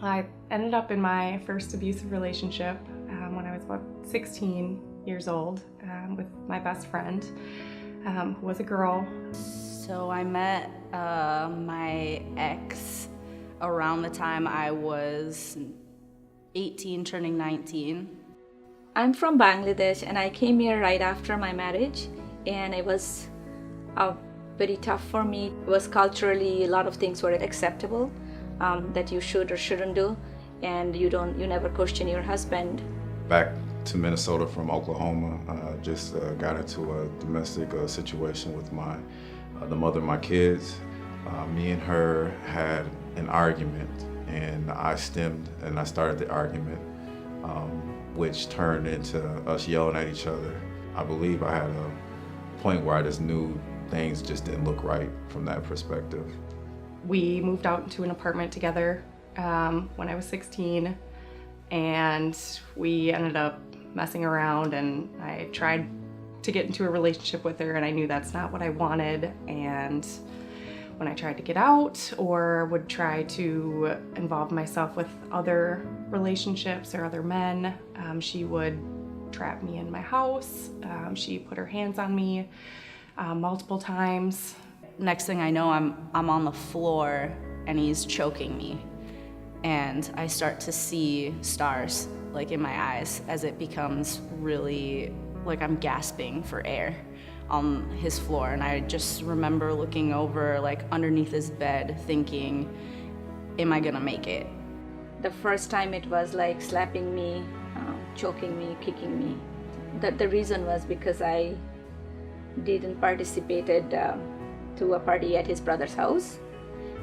I ended up in my first abusive relationship when I was about 16 years old with my best friend, who was a girl. So I met my ex around the time I was 18, turning 19. I'm from Bangladesh and I came here right after my marriage, and it was very tough for me. It was culturally, a lot of things were acceptable that you should or shouldn't do, and you never question your husband. Back to Minnesota from Oklahoma, just got into a domestic situation with the mother of my kids. Me and her had an argument, and I started the argument, which turned into us yelling at each other. I believe I had a point where I just knew things just didn't look right from that perspective. We moved out into an apartment together when I was 16, and we ended up messing around, and I tried to get into a relationship with her, and I knew that's not what I wanted. And when I tried to get out or would try to involve myself with other relationships or other men, she would trap me in my house. She put her hands on me multiple times. Next thing I know, I'm on the floor and he's choking me. And I start to see stars like in my eyes as it becomes really like I'm gasping for air on his floor. And I just remember looking over like underneath his bed thinking, am I gonna make it? The first time it was like slapping me, choking me, kicking me. The reason was because I didn't participated to a party at his brother's house.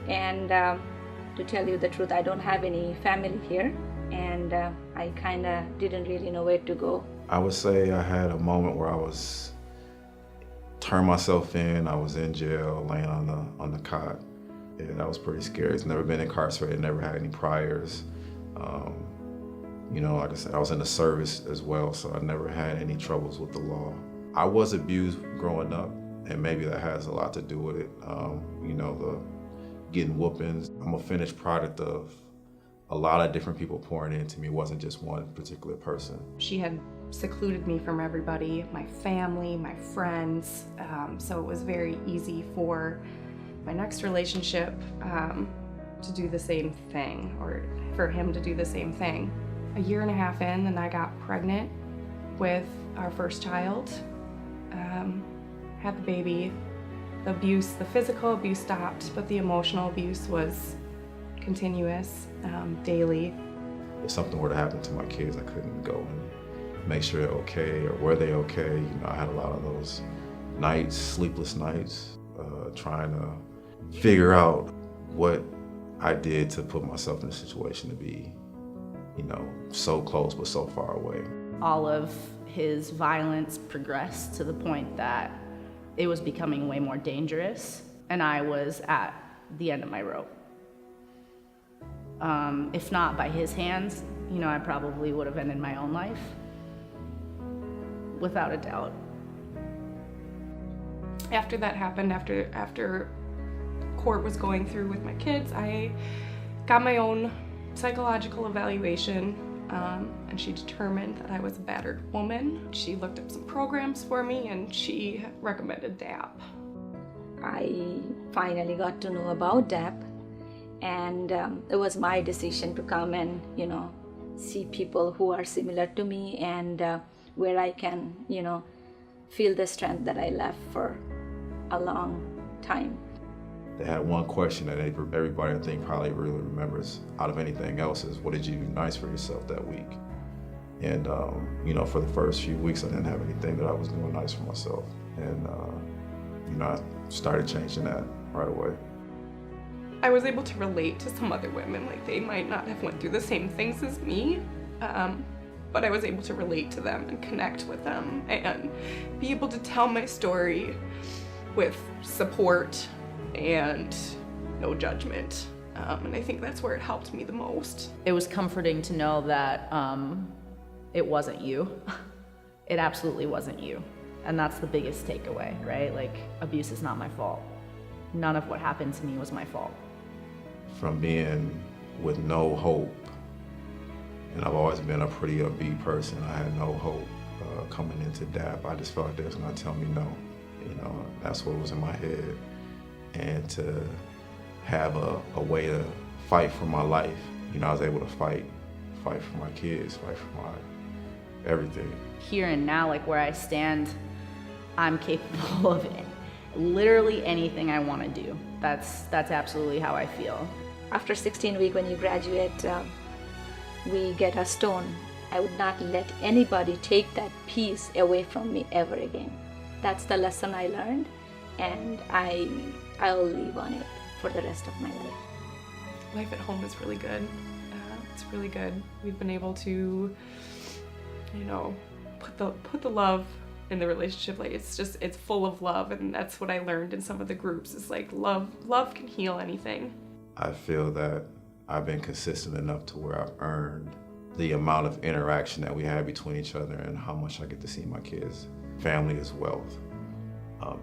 And to tell you the truth, I don't have any family here, and I kind of didn't really know where to go. I would say I had a moment where I turned myself in. I was in jail, laying on the cot. Yeah, that was pretty scary. It's never been incarcerated, never had any priors. Like I said, I was in the service as well, so I never had any troubles with the law. I was abused growing up, and maybe that has a lot to do with it. The getting whoopings. I'm a finished product of a lot of different people pouring into me. It wasn't just one particular person. She had secluded me from everybody, my family, my friends, so it was very easy for my next relationship to do the same thing, or for him to do the same thing. A year and a half in, and I got pregnant with our first child, had the baby. The physical abuse stopped, but the emotional abuse was continuous, daily. If something were to happen to my kids, I couldn't go and make sure they're okay, or were they okay. I had a lot of those nights, sleepless nights, trying to figure out what I did to put myself in a situation to be, so close but so far away. All of his violence progressed to the point that it was becoming way more dangerous, and I was at the end of my rope. If not by his hands, I probably would have ended my own life, without a doubt. After that happened, after court was going through with my kids, I got my own psychological evaluation, and she determined that I was a battered woman. She looked up some programs for me, and she recommended DAP. I finally got to know about DAP, and it was my decision to come and see people who are similar to me, and where I can feel the strength that I left for a long time. They had one question that everybody, I think, probably really remembers out of anything else is, what did you do nice for yourself that week? And, for the first few weeks, I didn't have anything that I was doing nice for myself. And, I started changing that right away. I was able to relate to some other women. Like, they might not have went through the same things as me, but I was able to relate to them and connect with them and be able to tell my story with support and no judgment. And I think that's where it helped me the most. It was comforting to know that it wasn't you. It absolutely wasn't you. And that's the biggest takeaway, right? Like, abuse is not my fault. None of what happened to me was my fault. From being with no hope. And I've always been a pretty upbeat person. I had no hope coming into DAP. I just felt like they was gonna tell me no. You know, that's what was in my head. And to have a way to fight for my life, you know, I was able to fight for my kids, fight for my everything. Here and now, like where I stand, I'm capable of literally anything I want to do. That's absolutely how I feel. After 16 weeks, when you graduate, we get a stone. I would not let anybody take that piece away from me ever again. That's the lesson I learned, and I'll live on it for the rest of my life. Life at home is really good. It's really good. We've been able to, you know, put the love in the relationship. Like it's full of love, and that's what I learned in some of the groups. It's like love can heal anything. I feel that I've been consistent enough to where I've earned the amount of interaction that we have between each other and how much I get to see my kids. Family is wealth.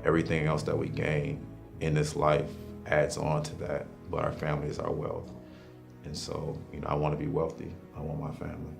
Everything else that we gain in this life adds on to that, but our family is our wealth. And so, you know, I want to be wealthy. I want my family.